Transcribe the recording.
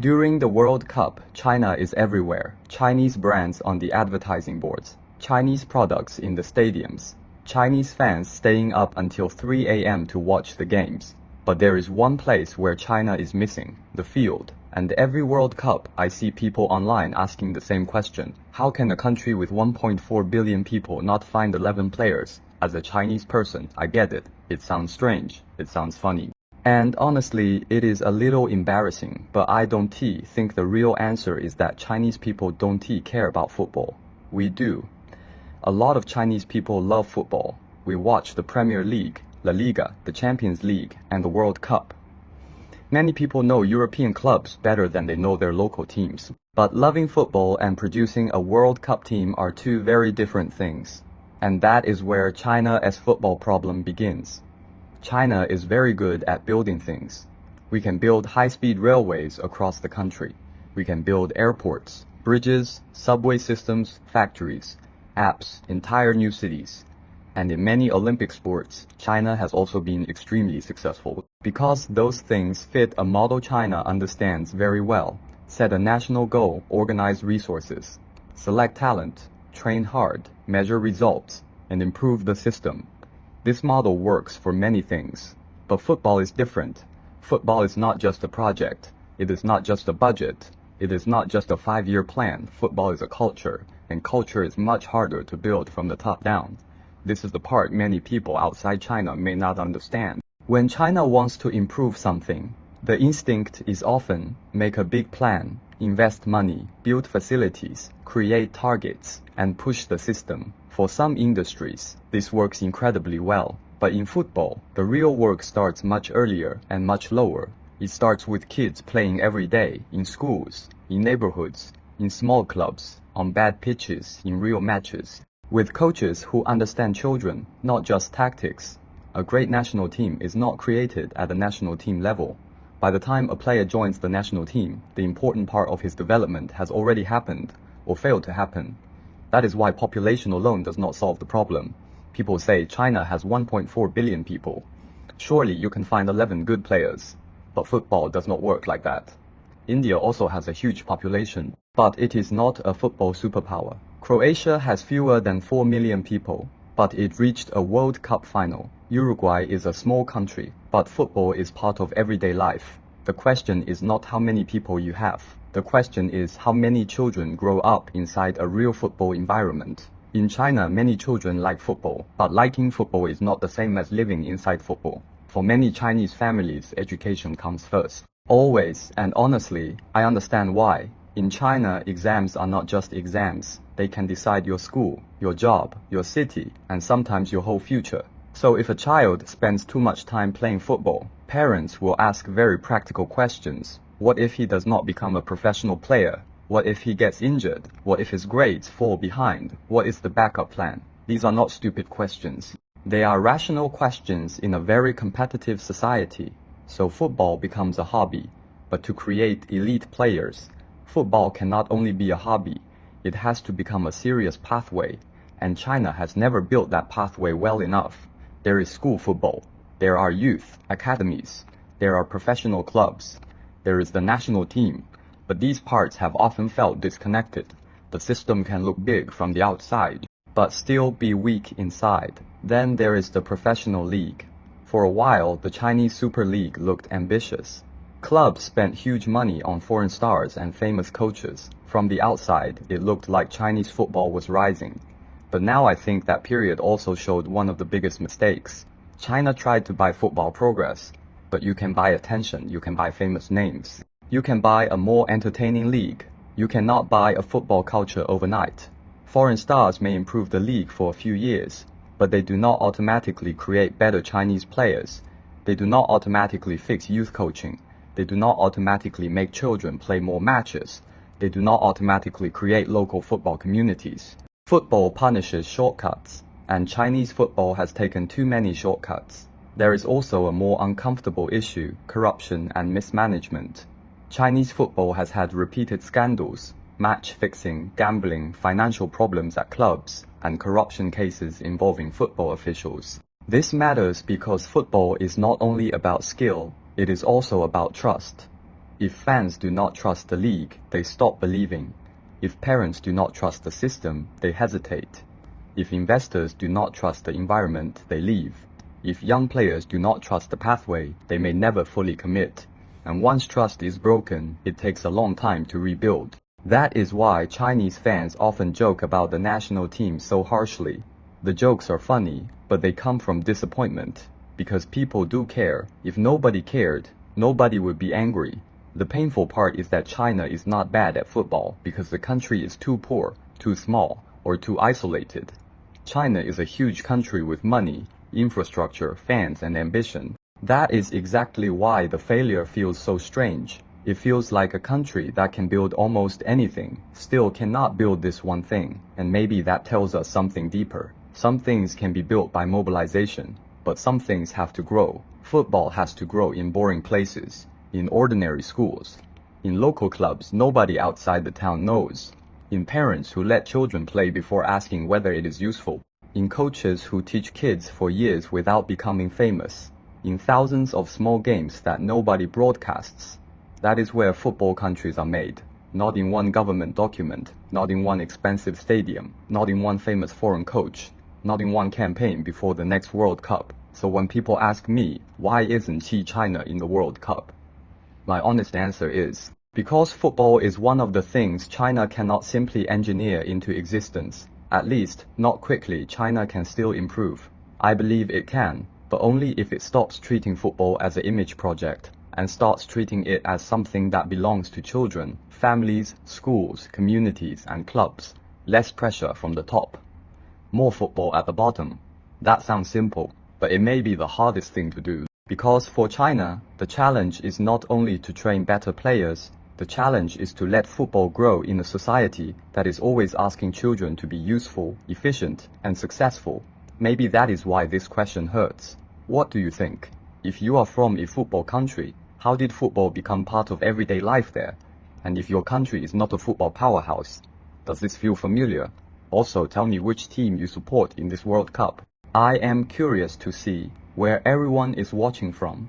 During the World Cup, China is everywhere. Chinese brands on the advertising boards, Chinese products in the stadiums, Chinese fans staying up until 3 a.m. to watch the games. But there is one place where China is missing, the field. And every World Cup, I see people online asking the same question. How can a country with 1.4 billion people not find 11 players? As a Chinese person, I get it. It sounds strange. It sounds funny. And honestly, it is a little embarrassing, but I don't think the real answer is that Chinese people don't care about football. We do. A lot of Chinese people love football. We watch the Premier League, La Liga, the Champions League, and the World Cup. Many people know European clubs better than they know their local teams. But loving football and producing a World Cup team are two very different things. And that is where China's football problem begins. China is very good at building things. We can build high-speed railways across the country. We can build airports, bridges, subway systems, factories, apps, entire new cities. And in many Olympic sports, China has also been extremely successful. Because those things fit a model China understands very well. Set a national goal, organize resources, select talent, train hard, measure results, and improve the system. This model works for many things. But football is different. Football is not just a project. It is not just a budget. It is not just a 5-year plan. Football is a culture, and culture is much harder to build from the top down. This is the part many people outside China may not understand. When China wants to improve something, the instinct is often make a big plan, invest money, build facilities, create targets, and push the system. For some industries, this works incredibly well. But in football, the real work starts much earlier and much lower. It starts with kids playing every day, in schools, in neighborhoods, in small clubs, on bad pitches, in real matches. With coaches who understand children, not just tactics. A great national team is not created at the national team level. By the time a player joins the national team, the important part of his development has already happened, or failed to happen. That is why population alone does not solve the problem. People say China has 1.4 billion people. Surely you can find 11 good players. But football does not work like that. India also has a huge population, but it is not a football superpower. Croatia has fewer than 4 million people, but it reached a World Cup final. Uruguay is a small country, but football is part of everyday life. The question is not how many people you have. The question is how many children grow up inside a real football environment. In China, many children like football, but liking football is not the same as living inside football. For many Chinese families, education comes first. Always, and honestly, I understand why. In China, exams are not just exams. They can decide your school, your job, your city, and sometimes your whole future. So if a child spends too much time playing football, parents will ask very practical questions. What if he does not become a professional player? What if he gets injured? What if his grades fall behind? What is the backup plan? These are not stupid questions. They are rational questions in a very competitive society. So football becomes a hobby. But to create elite players, football cannot only be a hobby. It has to become a serious pathway. And China has never built that pathway well enough. There is school football. There are youth academies. There are professional clubs. There is the national team. But these parts have often felt disconnected. The system can look big from the outside, but still be weak inside. Then there is the professional league. For a while, the Chinese Super League looked ambitious. Clubs spent huge money on foreign stars and famous coaches. From the outside, it looked like Chinese football was rising. But now I think that period also showed one of the biggest mistakes. China tried to buy football progress, but you can buy attention, you can buy famous names. You can buy a more entertaining league. You cannot buy a football culture overnight. Foreign stars may improve the league for a few years, but they do not automatically create better Chinese players. They do not automatically fix youth coaching. They do not automatically make children play more matches. They do not automatically create local football communities. Football punishes shortcuts, and Chinese football has taken too many shortcuts. There is also a more uncomfortable issue, corruption and mismanagement. Chinese football has had repeated scandals, match fixing, gambling, financial problems at clubs, and corruption cases involving football officials. This matters because football is not only about skill, it is also about trust. If fans do not trust the league, they stop believing. If parents do not trust the system, they hesitate. If investors do not trust the environment, they leave. If young players do not trust the pathway, they may never fully commit. And once trust is broken, it takes a long time to rebuild. That is why Chinese fans often joke about the national team so harshly. The jokes are funny, but they come from disappointment. Because people do care. If nobody cared, nobody would be angry. The painful part is that China is not bad at football because the country is too poor, too small, or too isolated. China is a huge country with money, infrastructure, fans, and ambition. That is exactly why the failure feels so strange. It feels like a country that can build almost anything, still cannot build this one thing, and maybe that tells us something deeper. Some things can be built by mobilization, but some things have to grow. Football has to grow in boring places, in ordinary schools, in local clubs nobody outside the town knows, in parents who let children play before asking whether it is useful, in coaches who teach kids for years without becoming famous, in thousands of small games that nobody broadcasts. That is where football countries are made. Not in one government document, not in one expensive stadium, not in one famous foreign coach, not in one campaign before the next World Cup. So when people ask me, why isn't China in the World Cup? My honest answer is, because football is one of the things China cannot simply engineer into existence. At least, not quickly. China can still improve. I believe it can, but only if it stops treating football as an image project, and starts treating it as something that belongs to children, families, schools, communities, and clubs. Less pressure from the top. More football at the bottom. That sounds simple, but it may be the hardest thing to do. Because for China, the challenge is not only to train better players, the challenge is to let football grow in a society that is always asking children to be useful, efficient, and successful. Maybe that is why this question hurts. What do you think? If you are from a football country, how did football become part of everyday life there? And if your country is not a football powerhouse, does this feel familiar? Also, tell me which team you support in this World Cup. I am curious to see where everyone is watching from.